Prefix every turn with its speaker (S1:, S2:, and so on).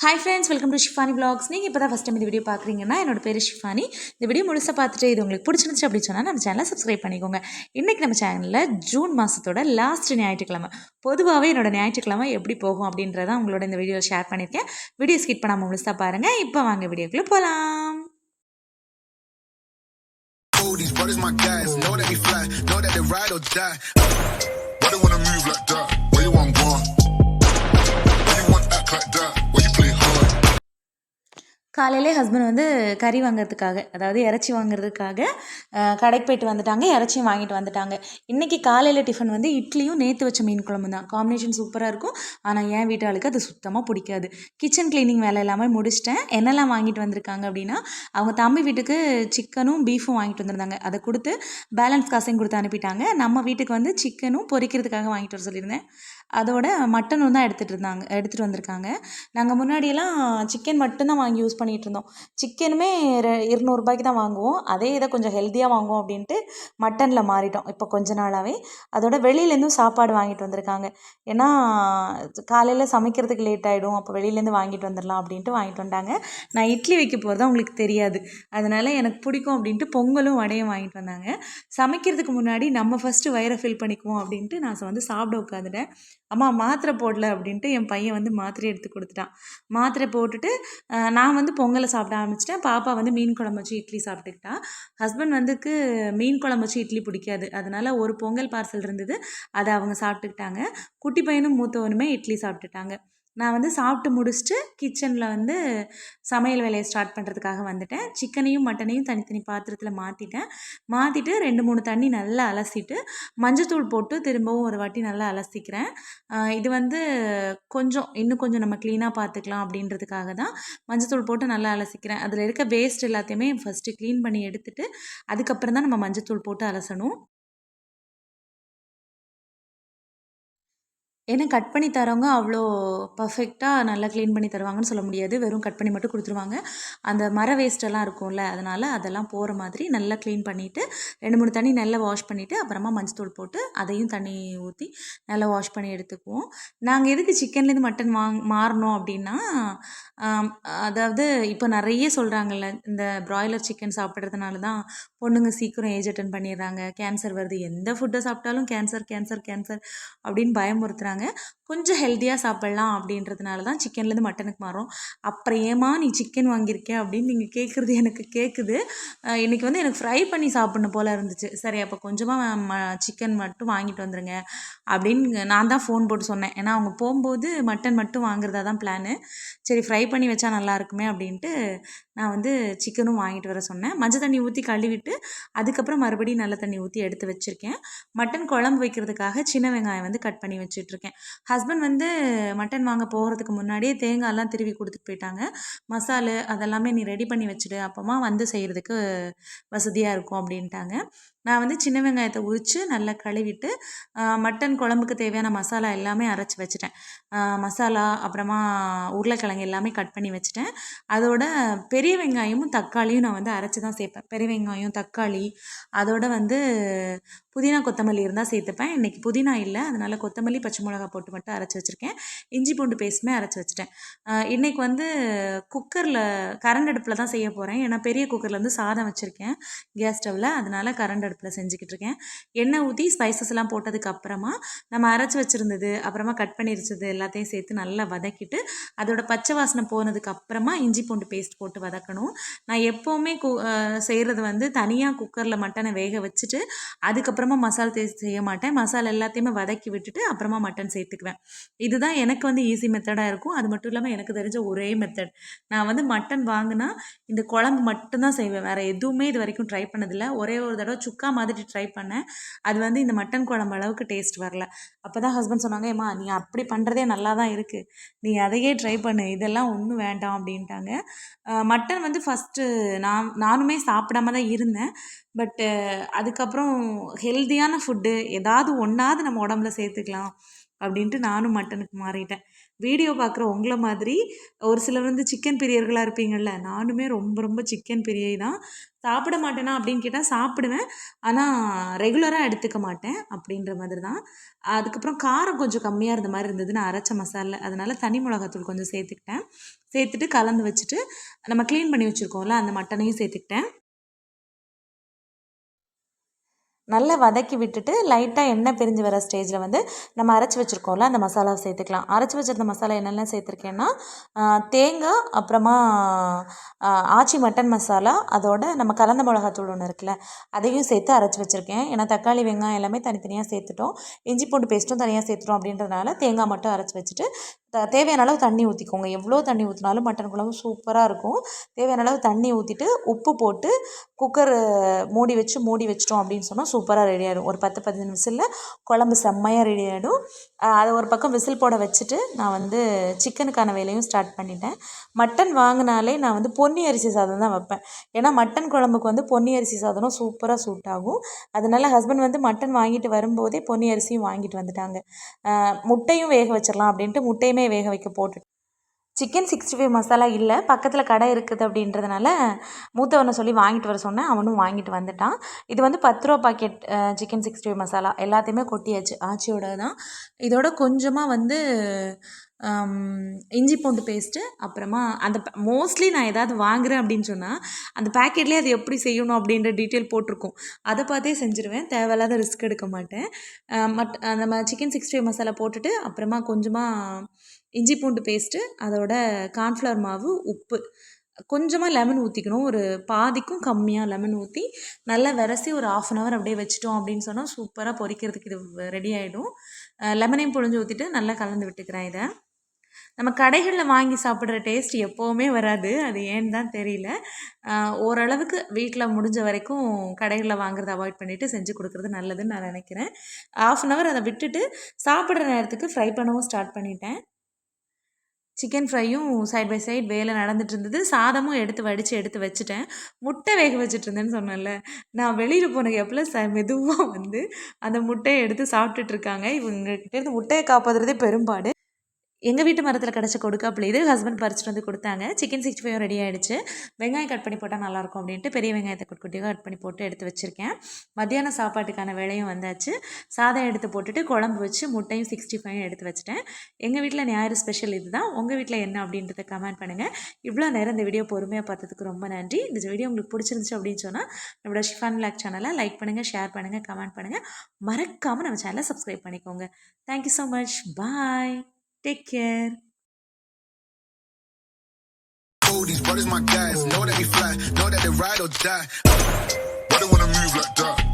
S1: Hi friends, welcome to Shifani vlogs. நீங்கள் இப்போ தான் ஃபஸ்ட் டைம் இந்த வீடியோ பார்க்குறீங்கன்னா, என்னோட பேர் ஷிஃபானி. இந்த வீடியோ முழுசாக பார்த்துட்டு இது உங்களுக்கு பிடிச்சிருந்துச்சு அப்படின்னு சொன்னால் நம்ம சேனலை சப்ஸ்கிரைப் பண்ணிக்கோங்க. இன்றைக்கி நம்ம சேனலில் ஜூன் மாதத்தோட லாஸ்ட் ஞாயிற்றுக்கிழமை, பொதுவாகவே என்னோட ஞாயிற்றுக்கிழமை எப்படி போகும் அப்படின்றத உங்களோட இந்த வீடியோ ஷேர் பண்ணியிருக்கேன். வீடியோ ஸ்கிப் பண்ணாமல் முழுசாக பாருங்கள். இப்போ வாங்க வீடியோக்குள்ளே போகலாம். These brothers my guys, know that we fly, know that they ride or die. Why they wanna move like that? Where you want go? Why you want act like that? Why you play hard? காலையிலே husband வந்து கறி வாங்குறதுக்காக, அதாவது இறைச்சி வாங்குறதுக்காக கடைக்கு போய்ட்டு வந்துட்டாங்க. இறைச்சியும் வாங்கிட்டு வந்துட்டாங்க. இன்றைக்கி காலையில் டிஃபன் வந்து இட்லியும் நேற்று வச்ச மீன் குழம்பு தான். காம்பினேஷன் சூப்பராக இருக்கும். ஆனால் என் வீட்டாளுக்கு அது சுத்தமாக பிடிக்காது. கிச்சன் க்ளீனிங் வேலை எல்லாமே முடிச்சிட்டேன். என்னெல்லாம் வாங்கிட்டு வந்திருக்காங்க அப்படின்னா, அவங்க தம்பி வீட்டுக்கு சிக்கனும் பீஃபும் வாங்கிட்டு வந்திருந்தாங்க. அதை கொடுத்து பேலன்ஸ் காசையும் கொடுத்து அனுப்பிட்டாங்க. நம்ம வீட்டுக்கு வந்து சிக்கனும் பொரிக்கிறதுக்காக வாங்கிட்டு வர சொல்லியிருந்தேன். அதோட மட்டனும் தான் எடுத்துகிட்டு வந்திருக்காங்க. நாங்கள் முன்னாடியெல்லாம் சிக்கன் மட்டும்தான் வாங்கி யூஸ் பண்ணிகிட்டு இருந்தோம். சிக்கனுமே 200 ரூபாய்க்கு தான் வாங்குவோம். அதே இதை கொஞ்சம் ஹெல்த்தியாக வாங்குவோம் அப்படின்ட்டு மட்டனில் மாறிட்டோம் இப்போ கொஞ்ச நாளாகவே. அதோட வெளியிலேருந்தும் சாப்பாடு வாங்கிட்டு வந்திருக்காங்க. ஏன்னா காலையில் சமைக்கிறதுக்கு லேட் ஆகிடும், அப்போ வெளியிலேருந்து வாங்கிட்டு வந்துடலாம் அப்படின்ட்டு வாங்கிட்டு வந்தாங்க. நான் இட்லி வைக்க போகிறதா உங்களுக்கு தெரியாது, அதனால் எனக்கு பிடிக்கும் அப்படின்ட்டு பொங்கலும் வடையும் வாங்கிட்டு வந்தாங்க. சமைக்கிறதுக்கு முன்னாடி நம்ம ஃபஸ்ட்டு வயிறை ஃபில் பண்ணிக்குவோம் அப்படின்ட்டு நான் வந்து சாப்பிட உட்காந்துட்டேன். அம்மா மாத்திரை போடல அப்படின்ட்டு என் பையன் வந்து மாத்திரை எடுத்து கொடுத்துட்டான். மாத்திரை போட்டுட்டு நான் வந்து பொங்கலை சாப்பிட ஆரம்பிச்சிட்டேன். பாப்பா வந்து மீன் குழம்பு வச்சு இட்லி சாப்பிட்டுக்கிட்டா. ஹஸ்பண்ட் வந்துக்கு மீன் குழம்பு வச்சு இட்லி பிடிக்காது. அதனால் ஒரு பொங்கல் பார்சல் இருந்தது, அதை அவங்க சாப்பிட்டுக்கிட்டாங்க. குட்டி பையனும் மூத்தவனுமே இட்லி சாப்பிட்டுட்டாங்க. நான் வந்து சாப்பிட்டு முடிச்சுட்டு கிச்சனில் வந்து சமையல் வேலையை ஸ்டார்ட் பண்ணுறதுக்காக வந்துட்டேன். சிக்கனையும் மட்டனையும் தனித்தனி பாத்திரத்தில் மாற்றிட்டு 2-3 தண்ணி நல்லா அலசிட்டு மஞ்சத்தூள் போட்டு திரும்பவும் ஒரு வாட்டி நல்லா அலசிக்கிறேன். இது வந்து இன்னும் கொஞ்சம் நம்ம க்ளீனாக பார்த்துக்கலாம் அப்படின்றதுக்காக தான் மஞ்சத்தூள் போட்டு நல்லா அலசிக்கிறேன். அதில் இருக்க வேஸ்ட் எல்லாத்தையுமே ஃபஸ்ட்டு க்ளீன் பண்ணி எடுத்துட்டு அதுக்கப்புறம் தான் நம்ம மஞ்சத்தூள் போட்டு அலசணும். ஏன்னா கட் பண்ணி தரவங்க அவ்வளோ பர்ஃபெக்டாக நல்லா க்ளீன் பண்ணி தருவாங்கன்னு சொல்ல முடியாது. வெறும் கட் பண்ணி மட்டும் கொடுத்துருவாங்க. அந்த மர வேஸ்ட்டெல்லாம் இருக்கும்ல, அதனால் அதெல்லாம் போகிற மாதிரி நல்லா க்ளீன் பண்ணிவிட்டு 2-3 தண்ணி நல்லா வாஷ் பண்ணிவிட்டு அப்புறமா மஞ்சத்தூள் போட்டு அதையும் தண்ணி ஊற்றி நல்லா வாஷ் பண்ணி எடுத்துக்குவோம். நாங்கள் எதுக்கு சிக்கன்லேருந்து மட்டன் மாறினோம் அப்படின்னா, அதாவது இப்போ நிறைய சொல்கிறாங்கல்ல, இந்த ப்ராய்லர் சிக்கன் சாப்பிட்றதுனால தான் பொண்ணுங்க சீக்கிரம் ஏஜ் அட்டன் பண்ணிடுறாங்க, கேன்சர் வருது, எந்த ஃபுட்டை சாப்பிட்டாலும் கேன்சர் கேன்சர் கேன்சர் அப்படின்னு பயமுறுத்துறாங்க. கொஞ்சம் ஹெல்த்தியாக சாப்பிட்லாம் அப்படின்றதுனால தான் சிக்கன்லேருந்து மட்டனுக்கு மாறும். அப்புறம் ஏமா நீ சிக்கன் வாங்கியிருக்க அப்படின்னு நீங்கள் கேட்குறது எனக்கு கேட்குது. இன்றைக்கி வந்து எனக்கு ஃப்ரை பண்ணி சாப்பிட்ணும் போல் இருந்துச்சு. சரி அப்போ கொஞ்சமாக சிக்கன் மட்டும் வாங்கிட்டு வந்துடுங்க அப்படின்னு நான் தான் ஃபோன் போட்டு சொன்னேன். ஏன்னா அவங்க போகும்போது மட்டன் மட்டும் வாங்குறதா தான் பிளானு. சரி ஃப்ரை பண்ணி வச்சா நல்லா இருக்குமே அப்படின்ட்டு நான் வந்து சிக்கனும் வாங்கிட்டு வர சொன்னேன். மஞ்சள் தண்ணி ஊற்றி கழுவிட்டு அதுக்கப்புறம் மறுபடியும் நல்ல தண்ணி ஊற்றி எடுத்து வச்சுருக்கேன். மட்டன் குழம்பு வைக்கிறதுக்காக சின்ன வெங்காயம் வந்து கட் பண்ணி வச்சுட்ருக்கேன். ஹஸ்பண்ட் வந்து மட்டன் வாங்க போகிறதுக்கு முன்னாடியே தேங்காயெல்லாம் திருவி கொடுத்துட்டு போயிட்டாங்க. மசாலு அதெல்லாமே நீ ரெடி பண்ணி வச்சுடு, அப்போமா வந்து செய்கிறதுக்கு வசதியாக இருக்கும் அப்படின்ட்டாங்க. நான் வந்து சின்ன வெங்காயத்தை உரித்து நல்லா கழுவிட்டு மட்டன் குழம்புக்கு தேவையான மசாலா எல்லாமே அரைச்சி வச்சுட்டேன். மசாலா அப்புறமா உருளைக்கிழங்கு எல்லாமே கட் பண்ணி வச்சுட்டேன். அதோட பெரிய வெங்காயமும் தக்காளியும் நான் வந்து அரைச்சி தான் சேர்ப்பேன். பெரிய வெங்காயம், தக்காளி, அதோட வந்து புதினா கொத்தமல்லி இருந்தால் சேர்த்துப்பேன். இன்றைக்கி புதினா இல்லை, அதனால் கொத்தமல்லி பச்சை மிளகா போட்டு மட்டும் அரைச்சி வச்சுருக்கேன். இஞ்சி பூண்டு பேஸ்ட்டுமே அரைச்சி வச்சுட்டேன். இன்றைக்கி வந்து குக்கரில் கரண்ட் அடுப்பில் தான் செய்ய போகிறேன். ஏன்னா பெரிய குக்கரில் வந்து சாதம் வச்சுருக்கேன் கேஸ் ஸ்டவ்வில், அதனால் கரண்ட் அடுப்பில் செஞ்சுக்கிட்டு இருக்கேன். எண்ணெய் ஊற்றி ஸ்பைசஸ் எல்லாம் போட்டதுக்கு அப்புறமா நம்ம அரைச்சி வச்சுருந்தது அப்புறமா கட் பண்ணி வச்சது எல்லாத்தையும் சேர்த்து நல்லா வதக்கிட்டு அதோட பச்சை வாசனை போனதுக்கு அப்புறமா இஞ்சி பூண்டு பேஸ்ட் போட்டு வதக்கணும். நான் எப்போவுமே செய்கிறது வந்து தனியாக குக்கரில் மட்டனை வேக வச்சுட்டு அதுக்கப்புறமா மசாலா செய்ய மாட்டேன். மசாலா எல்லாத்தையுமே வதக்கி விட்டுட்டு அப்புறமா மட்டன் சேர்த்துக்குவேன். இதுதான் எனக்கு வந்து ஈஸி மெத்தடாக இருக்கும். அது மட்டும் இல்லாமல் எனக்கு தெரிஞ்ச ஒரே மெத்தட். நான் வந்து மட்டன் வாங்கினா இந்த குழம்பு மட்டும்தான் செய்வேன். வேறு எதுவுமே இது வரைக்கும் ட்ரை பண்ணதில்லை. ஒரே ஒரு தடவை சுக்கா மாதிரி ட்ரை பண்ணேன். அது வந்து இந்த மட்டன் குழம்பு அளவுக்கு டேஸ்ட் வரல. அப்போ தான் ஹஸ்பண்ட் சொன்னாங்க, ஏம்மா நீ அப்படி பண்ணுறதே நல்லா தான் இருக்குது, நீ அதையே ட்ரை பண்ணு, இதெல்லாம் ஒன்றும் வேண்டாம் அப்படின்ட்டாங்க. மட்டன் வந்து ஃபஸ்ட்டு நானுமே சாப்பிடாம தான் இருந்தேன். பட்டு அதுக்கப்புறம் ஹெல்த்தியான ஃபுட்டு ஏதாவது ஒன்றாவது நம்ம உடம்புல சேர்த்துக்கலாம் அப்படின்ட்டு நானும் மட்டனுக்கு மாறிட்டேன். வீடியோ பார்க்குற உங்கள மாதிரி ஒரு சிலர் வந்து சிக்கன் பிரியர்களாக இருப்பீங்கள்ல, நானுமே ரொம்ப ரொம்ப சிக்கன் பிரியை தான். சாப்பிட மாட்டேனா அப்படின்னு கேட்டால் சாப்பிடுவேன். ஆனால் ரெகுலராக எடுத்துக்க மாட்டேன் அப்படின்ற மாதிரி தான். அதுக்கப்புறம் காரம் கொஞ்சம் கம்மியாக இருந்த மாதிரி இருந்தது நான் அரைச்ச மசாலில். அதனால் தனி மிளகாத்தூள் கொஞ்சம் சேர்த்துக்கிட்டேன். சேர்த்துட்டு கலந்து வச்சுட்டு நம்ம க்ளீன் பண்ணி வச்சுருக்கோம்ல அந்த மட்டனையும் சேர்த்துக்கிட்டேன். நல்லா வதக்கி விட்டுட்டு லைட்டாக எண்ணெய் பிரிஞ்சு வர ஸ்டேஜில் வந்து நம்ம அரைச்சி வச்சுருக்கோம்ல அந்த மசாலாவை சேர்த்துக்கலாம். அரைச்சி வச்சிருந்த மசாலா என்னெல்லாம் சேர்த்துருக்கேன்னா தேங்காய், அப்புறமா ஆச்சி மட்டன் மசாலா, அதோட நம்ம கலந்த மிளகாத்தூள் ஒன்று இருக்குல்ல அதையும் சேர்த்து அரைச்சி வச்சுருக்கேன். ஏன்னா தக்காளி வெங்காயம் எல்லாமே தனித்தனியாக சேர்த்துட்டோம், இஞ்சி பூண்டு பேஸ்ட்டும் தனியாக சேர்த்துட்டோம் அப்படின்றதுனால தேங்காய் மட்டும் அரைச்சி வச்சுட்டு தேவையான அளவு தண்ணி ஊற்றிக்கோங்க. எவ்வளோ தண்ணி ஊற்றினாலும் மட்டன் குழம்பு சூப்பராக இருக்கும். தேவையான அளவு தண்ணி ஊற்றிட்டு உப்பு போட்டு குக்கர் மூடி வச்சிட்டோம் அப்படின்னு சொன்னால் சூப்பராக ரெடி ஆகிடும். ஒரு 10-15 விசிலில் குழம்பு செம்மையாக ரெடி ஆகிடும். அதை ஒரு பக்கம் விசில் போட வச்சுட்டு நான் வந்து சிக்கனுக்கான வேலையும் ஸ்டார்ட் பண்ணிட்டேன். மட்டன் வாங்கினாலே நான் வந்து பொன்னி அரிசி சாதம் தான் வைப்பேன். ஏன்னா மட்டன் குழம்புக்கு வந்து பொன்னி அரிசி சாதம் சூப்பராக சூட் ஆகும். அதனால ஹஸ்பண்ட் வந்து மட்டன் வாங்கிட்டு வரும்போதே பொன்னி அரிசியும் வாங்கிட்டு வந்துட்டாங்க. முட்டையும் வேக வச்சிடலாம் அப்படின்ட்டு முட்டையுமே வேக வைக்க போட்டு சிக்கன் 65 மசாலா இல்லை, பக்கத்தில் கடை இருக்குது அப்படின்றதுனால மூத்தவனை சொல்லி வாங்கிட்டு வர சொன்னேன். அவனும் வாங்கிட்டு வந்துட்டான். இது வந்து 10 ரூபா பாக்கெட் சிக்கன் 65 மசாலா எல்லாத்தையுமே கொட்டியாச்சு. ஆச்சியோட தான். இதோட கொஞ்சமாக வந்து இஞ்சி பூண்டு பேஸ்ட்டு, அப்புறமா அந்த மோஸ்ட்லி நான் ஏதாவது வாங்குகிறேன் அப்படின்னு சொன்னால் அந்த பேக்கெட்லேயே அது எப்படி செய்யணும் அப்படின்ற டீட்டெயில் போட்டிருக்கும். அதை பார்த்தே செஞ்சுருவேன். தேவையில்லாத ரிஸ்க் எடுக்க மாட்டேன். நம்ம சிக்கன் 65 மசாலா போட்டுட்டு அப்புறமா கொஞ்சமாக இஞ்சி பூண்டு பேஸ்ட்டு, அதோட கார்ன்ஃப்ளவர் மாவு, உப்பு, கொஞ்சமாக லெமன் ஊற்றிக்கணும். ஒரு பாதிக்கும் கம்மியாக லெமன் ஊற்றி நல்லா விரசி ஒரு 1/2 அன் ஹவர் அப்படியே வச்சிட்டோம் அப்படின்னு சொன்னால் சூப்பராக பொரிக்கிறதுக்கு இது ரெடி ஆகிடும். லெமனையும் புழிஞ்சு ஊற்றிட்டு நல்லா கலந்து விட்டுக்கிறேன். இதை நம்ம கடைகளில் வாங்கி சாப்பிட்ற டேஸ்ட் எப்போவுமே வராது. அது ஏன்னு தான் தெரியல. ஓரளவுக்கு வீட்டில் முடிஞ்ச வரைக்கும் கடைகளில் வாங்குறத அவாய்ட் பண்ணிவிட்டு செஞ்சு கொடுக்குறது நல்லதுன்னு நான் நினைக்கிறேன். 1/2 அன் ஹவர் அதை விட்டுட்டு சாப்பிட்ற நேரத்துக்கு ஃப்ரை பண்ணவும் ஸ்டார்ட் பண்ணிட்டேன். சிக்கன் ஃப்ரையும் சைட் பை சைட் வேலை நடந்துட்டு இருந்தது. சாதமும் எடுத்து வச்சுட்டேன். முட்டை வேக வச்சுட்டு இருந்தேன்னு சொன்னேன்ல, நான் வெளியில் போன கேப்பில் மெதுவாக வந்து அந்த முட்டையை எடுத்து சாப்பிட்டுட்ருக்காங்க. இவங்ககிட்டேருந்து முட்டையை காப்பாற்றுறதே பெரும்பாடு. எங்கள் வீட்டு மரத்தில் கிடச்ச கொடுக்காப்புல இது ஹஸ்பண்ட் பறிச்சுட்டு வந்து கொடுத்தாங்க. சிக்கன் 65 ரெடி ஆகிடுச்சு. வெங்காயம் கட் பண்ணி போட்டால் நல்லாயிருக்கும் அப்படின்ட்டு பெரிய வெங்காயத்தை குட்டியாக கட் பண்ணி போட்டு எடுத்து வச்சுருக்கேன். மத்தியானம் சாப்பாட்டுக்கான வேலையும் வந்தாச்சு. சாதம் எடுத்து போட்டுட்டு குழம்பு வச்சு முட்டையும் 65 எடுத்து வச்சுட்டேன். எங்கள் வீட்டில் ஞாயிறு ஸ்பெஷல் இது தான். உங்கள் வீட்டில் என்ன அப்படின்றத கமெண்ட் பண்ணுங்கள். இவ்வளோ நேரம் இந்த வீடியோ பொறுமையாக பார்த்ததுக்கு ரொம்ப நன்றி. இந்த வீடியோ உங்களுக்கு பிடிச்சிருந்துச்சு அப்படின்னு சொன்னால் நம்மளோட ஷிஃபான் விலாக் சேனலை லைக் பண்ணுங்கள், ஷேர் பண்ணுங்கள், கமெண்ட் பண்ணுங்கள். மறக்காமல் நம்ம சேனலை சப்ஸ்கிரைப் பண்ணிக்கோங்க. Thank you so much. Bye. Take care. Oh, these brothers my guys. Know that we fly, know that they ride or die. Why they wanna move like that?